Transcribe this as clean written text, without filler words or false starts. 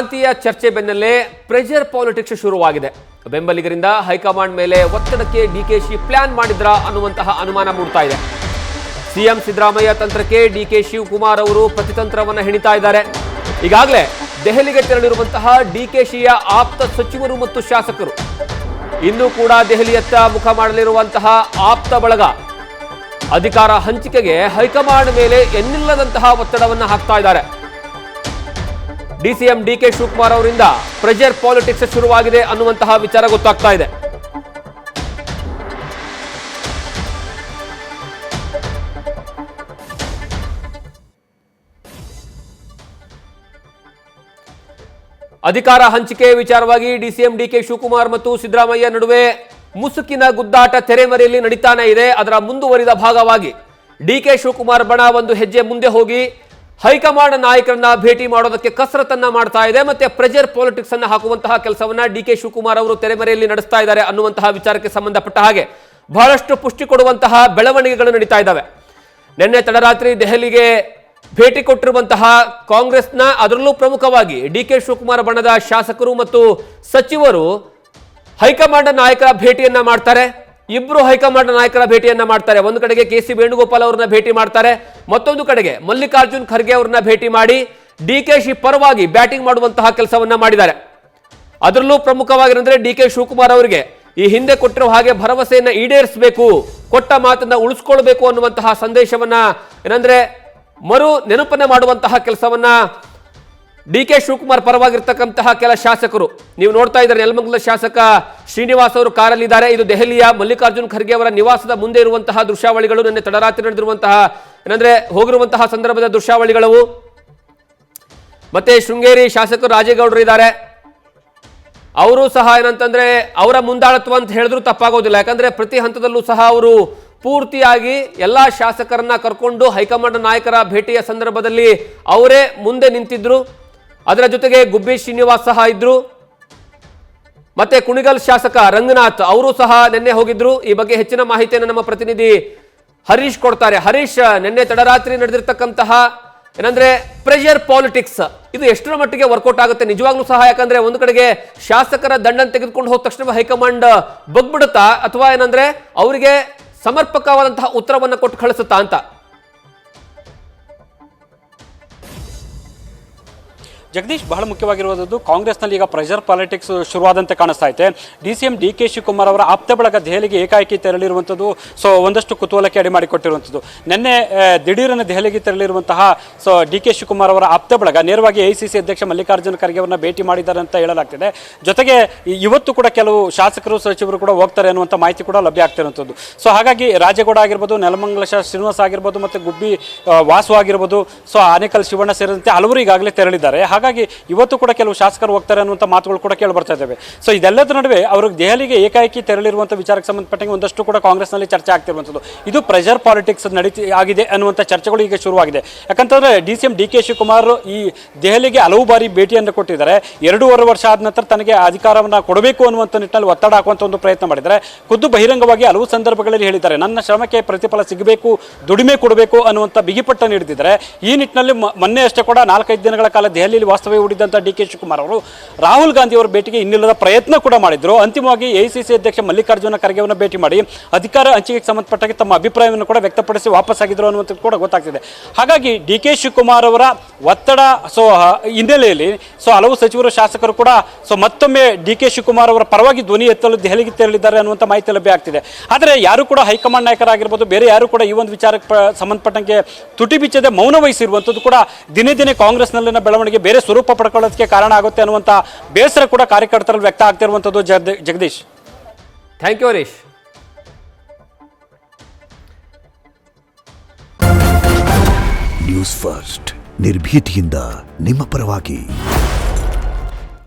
ಶಾಂತಿಯ ಚರ್ಚೆ ಬೆನ್ನಲ್ಲೇ ಪ್ರೆಷರ್ ಪಾಲಿಟಿಕ್ಸ್ ಶುರುವಾಗಿದೆ. ಬೆಂಬಲಿಗರಿಂದ ಹೈಕಮಾಂಡ್ ಮೇಲೆ ಒತ್ತಡಕ್ಕೆ ಡಿಕೆಶಿ ಪ್ಲಾನ್ ಮಾಡಿದ್ರ ಅನ್ನುವಂತಹ ಅನುಮಾನ ಮೂಡ್ತಾ ಇದೆ. ಸಿಎಂ ಸಿದ್ದರಾಮಯ್ಯ ತಂತ್ರಕ್ಕೆ ಡಿಕೆ ಶಿವಕುಮಾರ್ ಅವರು ಪ್ರತಿತಂತ್ರವನ್ನು ಹೆಣಿತಾ ಇದ್ದಾರೆ. ಈಗಾಗಲೇ ದೆಹಲಿಗೆ ತೆರಳಿರುವಂತಹ ಡಿಕೆಶಿಯ ಆಪ್ತ ಸಚಿವರು ಮತ್ತು ಶಾಸಕರು ಇನ್ನೂ ಕೂಡ ದೆಹಲಿಯತ್ತ ಮುಖ ಮಾಡಲಿರುವಂತಹ ಆಪ್ತ ಬಳಗ ಅಧಿಕಾರ ಹಂಚಿಕೆಗೆ ಹೈಕಮಾಂಡ್ ಮೇಲೆ ಎನ್ನಿಲ್ಲದಂತಹ ಒತ್ತಡವನ್ನು ಹಾಕ್ತಾ ಇದ್ದಾರೆ. ಡಿಸಿಎಂ ಡಿಕೆ ಶಿವಕುಮಾರ್ ಅವರಿಂದ ಪ್ರೆಷರ್ ಪಾಲಿಟಿಕ್ಸ್ ಶುರುವಾಗಿದೆ ಅನ್ನುವಂತಹ ವಿಚಾರ ಗೊತ್ತಾಗ್ತಾ ಇದೆ. ಅಧಿಕಾರ ಹಂಚಿಕೆ ವಿಚಾರವಾಗಿ ಡಿಸಿಎಂ ಡಿಕೆ ಶಿವಕುಮಾರ್ ಮತ್ತು ಸಿದ್ದರಾಮಯ್ಯ ನಡುವೆ ಮುಸುಕಿನ ಗುದ್ದಾಟ ತೆರೆಮರೆಯಲ್ಲಿ ನಡೀತಾನೆ ಇದೆ. ಅದರ ಮುಂದುವರಿದ ಭಾಗವಾಗಿ ಡಿಕೆ ಶಿವಕುಮಾರ್ ಬಣ ಒಂದು ಹೆಜ್ಜೆ ಮುಂದೆ ಹೋಗಿ ಹೈಕಮಾಂಡ್ ನಾಯಕರನ್ನ ಭೇಟಿ ಮಾಡೋದಕ್ಕೆ ಕಸರತ್ತನ್ನ ಮಾಡ್ತಾ ಇದೆ. ಮತ್ತೆ ಪ್ರೆಷರ್ ಪಾಲಿಟಿಕ್ಸ್ ಅನ್ನ ಹಾಕುವಂತಹ ಕೆಲಸವನ್ನ ಡಿಕೆ ಶಿವಕುಮಾರ್ ಅವರು ತೆರೆಮರೆಯಲ್ಲಿ ನಡೆಸ್ತಾ ಇದ್ದಾರೆ ಅನ್ನುವಂತಹ ವಿಚಾರಕ್ಕೆ ಸಂಬಂಧಪಟ್ಟ ಹಾಗೆ ಬಹಳಷ್ಟು ಪುಷ್ಟಿ ಕೊಡುವಂತಹ ಬೆಳವಣಿಗೆಗಳು ನಡೀತಾ ಇದ್ದಾವೆ. ನಿನ್ನೆ ತಡರಾತ್ರಿ ದೆಹಲಿಗೆ ಭೇಟಿ ಕೊಟ್ಟಿರುವಂತಹ ಕಾಂಗ್ರೆಸ್ನ ಅದರಲ್ಲೂ ಪ್ರಮುಖವಾಗಿ ಡಿಕೆ ಶಿವಕುಮಾರ್ ಬಣದ ಶಾಸಕರು ಮತ್ತು ಸಚಿವರು ಹೈಕಮಾಂಡ್ ನಾಯಕರ ಭೇಟಿಯನ್ನ ಮಾಡ್ತಾರೆ. ಇಬ್ರು ಹೈಕಮಾಂಡ್ ನಾಯಕರ ಭೇಟಿಯನ್ನ ಮಾಡ್ತಾರೆ. ಒಂದು ಕಡೆಗೆ ಕೆ.ಸಿ. ವೇಣುಗೋಪಾಲ್ ಅವರನ್ನ ಭೇಟಿ ಮಾಡ್ತಾರೆ, ಮತ್ತೊಂದು ಕಡೆಗೆ ಮಲ್ಲಿಕಾರ್ಜುನ್ ಖರ್ಗೆ ಅವರನ್ನ ಭೇಟಿ ಮಾಡಿ ಡಿಕೆಶಿ ಪರವಾಗಿ ಬ್ಯಾಟಿಂಗ್ ಮಾಡುವಂತಹ ಕೆಲಸವನ್ನ ಮಾಡಿದ್ದಾರೆ. ಅದರಲ್ಲೂ ಪ್ರಮುಖವಾಗಿರಂದ್ರೆ ಡಿಕೆ ಶಿವಕುಮಾರ್ ಅವರಿಗೆ ಈ ಹಿಂದೆ ಕೊಟ್ಟಿರೋ ಹಾಗೆ ಭರವಸೆಯನ್ನ ಈಡೇರಿಸಬೇಕು, ಕೊಟ್ಟ ಮಾತನ್ನ ಉಳಿಸ್ಕೊಳ್ಬೇಕು ಅನ್ನುವಂತಹ ಸಂದೇಶವನ್ನ ಏನಂದ್ರೆ ಮರು ನೆನಪನ್ನ ಮಾಡುವಂತಹ ಕೆಲಸವನ್ನ ಡಿಕೆ ಶಿವಕುಮಾರ್ ಪರವಾಗಿರ್ತಕ್ಕಂತಹ ಕೆಲ ಶಾಸಕರು ನೀವು ನೋಡ್ತಾ ಇದ್ದಾರೆ. ನೆಲಮಂಗಲ ಶಾಸಕ ಶ್ರೀನಿವಾಸ್ ಅವರು ಕಾರಲ್ಲಿದ್ದಾರೆ. ಇದು ದೆಹಲಿಯ ಮಲ್ಲಿಕಾರ್ಜುನ್ ಖರ್ಗೆ ಅವರ ನಿವಾಸದ ಮುಂದೆ ಇರುವಂತಹ ದೃಶ್ಯಾವಳಿಗಳು. ನಿನ್ನೆ ತಡರಾತ್ರಿ ನಡೆದಿರುವಂತಹ ಏನಂದ್ರೆ ಹೋಗಿರುವಂತಹ ಸಂದರ್ಭದ ದೃಶ್ಯಾವಳಿಗಳವು. ಮತ್ತೆ ಶೃಂಗೇರಿ ಶಾಸಕರು ರಾಜೇಗೌಡರು ಇದ್ದಾರೆ. ಅವರು ಸಹ ಏನಂತಂದ್ರೆ ಅವರ ಮುಂದಾಳತ್ವ ಅಂತ ಹೇಳಿದ್ರು ತಪ್ಪಾಗೋದಿಲ್ಲ. ಯಾಕಂದ್ರೆ ಪ್ರತಿ ಹಂತದಲ್ಲೂ ಸಹ ಅವರು ಪೂರ್ತಿಯಾಗಿ ಎಲ್ಲಾ ಶಾಸಕರನ್ನ ಕರ್ಕೊಂಡು ಹೈಕಮಾಂಡ್ ನಾಯಕರ ಭೇಟಿಯ ಸಂದರ್ಭದಲ್ಲಿ ಅವರೇ ಮುಂದೆ ನಿಂತಿದ್ರು. ಅದರ ಜೊತೆಗೆ ಗುಬ್ಬಿ ಶ್ರೀನಿವಾಸ್ ಸಹ ಇದ್ರು. ಮತ್ತೆ ಕುಣಿಗಲ್ ಶಾಸಕ ರಂಗನಾಥ್ ಅವರು ಸಹ ನಿನ್ನೆ ಹೋಗಿದ್ರು. ಈ ಬಗ್ಗೆ ಹೆಚ್ಚಿನ ಮಾಹಿತಿಯನ್ನು ನಮ್ಮ ಪ್ರತಿನಿಧಿ ಹರೀಶ್ ಕೊಡ್ತಾರೆ. ಹರೀಶ್, ನಿನ್ನೆ ತಡರಾತ್ರಿ ನಡೆದಿರ್ತಕ್ಕಂತಹ ಏನಂದ್ರೆ ಪ್ರೆಷರ್ ಪಾಲಿಟಿಕ್ಸ್ ಇದು ಎಷ್ಟರ ಮಟ್ಟಿಗೆ ವರ್ಕೌಟ್ ಆಗುತ್ತೆ ನಿಜವಾಗ್ಲೂ ಸಹ? ಯಾಕಂದ್ರೆ ಒಂದು ಕಡೆಗೆ ಶಾಸಕರ ದಂಡನ್ನು ತೆಗೆದುಕೊಂಡು ಹೋದ ತಕ್ಷಣ ಹೈಕಮಾಂಡ್ ಬಗ್ಬಿಡುತ್ತಾ ಅಥವಾ ಏನಂದ್ರೆ ಅವರಿಗೆ ಸಮರ್ಪಕವಾದಂತಹ ಉತ್ತರವನ್ನು ಕೊಟ್ಟು ಕಳಿಸುತ್ತಾ ಅಂತ? ಜಗದೀಶ್, ಬಹಳ ಮುಖ್ಯವಾಗಿರುವುದು ಕಾಂಗ್ರೆಸ್ನಲ್ಲಿ ಈಗ ಪ್ರೆಷರ್ ಪಾಲಿಟಿಕ್ಸ್ ಶುರುವಾದಂತೆ ಕಾಣಿಸ್ತಾ ಇದೆ. ಡಿಸಿಎಂ ಡಿಕೆ ಶಿವಕುಮಾರ್ ಅವರ ಆಪ್ತ ಬಳಗ ದೆಹಲಿಗೆ ಏಕಾಏಕಿ ತೆರಳಿರುವಂಥದ್ದು ಒಂದಷ್ಟು ಕುತೂಹಲಕ್ಕೆ ಅಡಿ ಮಾಡಿಕೊಟ್ಟಿರುವಂಥದ್ದು. ನಿನ್ನೆ ದಿಢೀರನ್ನು ದೆಹಲಿಗೆ ತೆರಳಿರುವಂತಹ ಡಿಕೆ ಶಿವಕುಮಾರ್ ಅವರ ಆಪ್ತ ಬಳಗ ನೇರವಾಗಿ ಎಐಸಿಸಿ ಅಧ್ಯಕ್ಷ ಮಲ್ಲಿಕಾರ್ಜುನ ಖರ್ಗೆ ಅವರನ್ನ ಭೇಟಿ ಮಾಡಿದ್ದಾರೆ ಅಂತ ಹೇಳಲಾಗ್ತಿದೆ. ಜೊತೆಗೆ ಇವತ್ತು ಕೂಡ ಕೆಲವು ಶಾಸಕರು ಸಚಿವರು ಕೂಡ ಹೋಗ್ತಾರೆ ಅನ್ನುವಂಥ ಮಾಹಿತಿ ಕೂಡ ಲಭ್ಯ ಆಗ್ತಿರುವಂಥದ್ದು. ಹಾಗಾಗಿ ರಾಜೇಗೌಡ ಆಗಿರ್ಬೋದು, ನೆಲಮಂಗಲ ಶ್ರೀನಿವಾಸ್ ಆಗಿರ್ಬೋದು, ಮತ್ತು ಗುಬ್ಬಿ ವಾಸು ಆಗಿರ್ಬೋದು, ಆನೇಕಲ್ ಶಿವಣ್ಣ ಸೇರಿದಂತೆ ಹಲವರು ಈಗಾಗಲೇ ತೆರಳಿದ್ದಾರೆ. ಹಾಗಾಗಿ ಇವತ್ತು ಕೂಡ ಕೆಲವು ಶಾಸಕರು ಹೋಗ್ತಾರೆ ಅನ್ನುವಂಥ ಮಾತುಗಳು ಕೂಡ ಕೇಳಿ ಬರ್ತಾ ಇದ್ದಾವೆ. ಇದೆಲ್ಲದರ ನಡುವೆ ಅವರು ದೆಹಲಿಗೆ ಏಕಾಏಕಿ ತೆರಳಿರುವಂಥ ವಿಚಾರಕ್ಕೆ ಸಂಬಂಧಪಟ್ಟಂಗೆ ಒಂದಷ್ಟು ಕೂಡ ಕಾಂಗ್ರೆಸ್ನಲ್ಲಿ ಚರ್ಚೆ ಆಗ್ತಿರುವಂಥದ್ದು. ಇದು ಪ್ರೆಷರ್ ಪಾಲಿಟಿಕ್ಸ್ ಆಗಿದೆ ಅನ್ನುವಂಥ ಚರ್ಚೆಗಳು ಈಗ ಶುರುವಾಗಿದೆ. ಯಾಕಂತಂದ್ರೆ ಡಿಸಿಎಂ ಡಿಕೆ ಶಿವಕುಮಾರ್ ಈ ದೆಹಲಿಗೆ ಹಲವು ಬಾರಿ ಭೇಟಿಯನ್ನು ಕೊಟ್ಟಿದ್ದಾರೆ. 2.5 ವರ್ಷ ಆದ ನಂತರ ತನಗೆ ಅಧಿಕಾರವನ್ನು ಕೊಡಬೇಕು ಅನ್ನುವಂಥ ನಿಟ್ಟಿನಲ್ಲಿ ಒತ್ತಡ ಹಾಕುವಂಥ ಒಂದು ಪ್ರಯತ್ನ ಮಾಡಿದ್ದಾರೆ. ಖುದ್ದು ಬಹಿರಂಗವಾಗಿ ಹಲವು ಸಂದರ್ಭಗಳಲ್ಲಿ ಹೇಳಿದ್ದಾರೆ, ನನ್ನ ಶ್ರಮಕ್ಕೆ ಪ್ರತಿಫಲ ಸಿಗಬೇಕು, ದುಡಿಮೆ ಕೊಡಬೇಕು ಅನ್ನುವಂಥ ಬಿಗಿಪಟ್ಟ ನೀಡಿದ್ದಾರೆ. ಈ ನಿಟ್ಟಿನಲ್ಲಿ ಮೊನ್ನೆ ಅಷ್ಟೇ ಕೂಡ 4-5 ದಿನಗಳ ಕಾಲ ದೆಹಲಿಯಲ್ಲಿ ವಾಸ್ತವ್ಯ ಹೂಡಿದಂಥ ಡಿಕೆ ಶಿವಕುಮಾರ್ ಅವರು ರಾಹುಲ್ ಗಾಂಧಿ ಅವರ ಭೇಟಿಗೆ ಇನ್ನಿಲ್ಲದ ಪ್ರಯತ್ನ ಕೂಡ ಮಾಡಿದ್ರು. ಅಂತಿಮವಾಗಿ ಎಐಸಿಸಿ ಅಧ್ಯಕ್ಷ ಮಲ್ಲಿಕಾರ್ಜುನ ಖರ್ಗೆ ಅವರನ್ನ ಭೇಟಿ ಮಾಡಿ ಅಧಿಕಾರ ಹಂಚಿಕೆಗೆ ಸಂಬಂಧಪಟ್ಟಾಗ ತಮ್ಮ ಅಭಿಪ್ರಾಯವನ್ನು ಕೂಡ ವ್ಯಕ್ತಪಡಿಸಿ ವಾಪಸ್ಸಾಗಿದ್ರು ಅನ್ನುವಂಥದ್ದು ಕೂಡ ಗೊತ್ತಾಗ್ತಿದೆ. ಹಾಗಾಗಿ ಡಿಕೆ ಶಿವಕುಮಾರ್ ಅವರ ಒತ್ತಡ ಹಿನ್ನೆಲೆಯಲ್ಲಿ ಹಲವು ಸಚಿವರು ಶಾಸಕರು ಕೂಡ ಮತ್ತೊಮ್ಮೆ ಡಿಕೆ ಶಿವಕುಮಾರ್ ಅವರ ಪರವಾಗಿ ಧ್ವನಿ ಎತ್ತಲು ದೆಹಲಿಗೆ ತೆರಳಿದ್ದಾರೆ ಅನ್ನುವಂಥ ಮಾಹಿತಿ ಲಭ್ಯ ಆಗ್ತಿದೆ. ಆದರೆ ಯಾರು ಕೂಡ ಹೈಕಮಾಂಡ್ ನಾಯಕರಾಗಿರ್ಬೋದು, ಬೇರೆ ಯಾರು ಕೂಡ ಈ ಒಂದು ವಿಚಾರಕ್ಕೆ ಸಂಬಂಧಪಟ್ಟಂಗೆ ತುಟಿ ಬಿಚ್ಚದೆ ಮೌನ ವಹಿಸಿರುವಂಥದ್ದು ಕೂಡ ದಿನೇ ದಿನೇ ಕಾಂಗ್ರೆಸ್ನಲ್ಲಿನ ಬೆಳವಣಿಗೆ ಬೇರೆ ಸ್ವರೂಪ ಪಡ್ಕೊಳ್ಳೋದಕ್ಕೆ ಕಾರಣ ಆಗುತ್ತೆ ಅನ್ನುವಂಥ ಬೇಸರ ಕೂಡ ಕಾರ್ಯಕರ್ತರಲ್ಲಿ ವ್ಯಕ್ತ ಆಗ್ತಿರುವಂಥದ್ದು. Jagadish, thank you Harish. News first, ನಿರ್ಭೀತಿಯಿಂದ ನಿಮ್ಮ ಪರವಾಗಿ.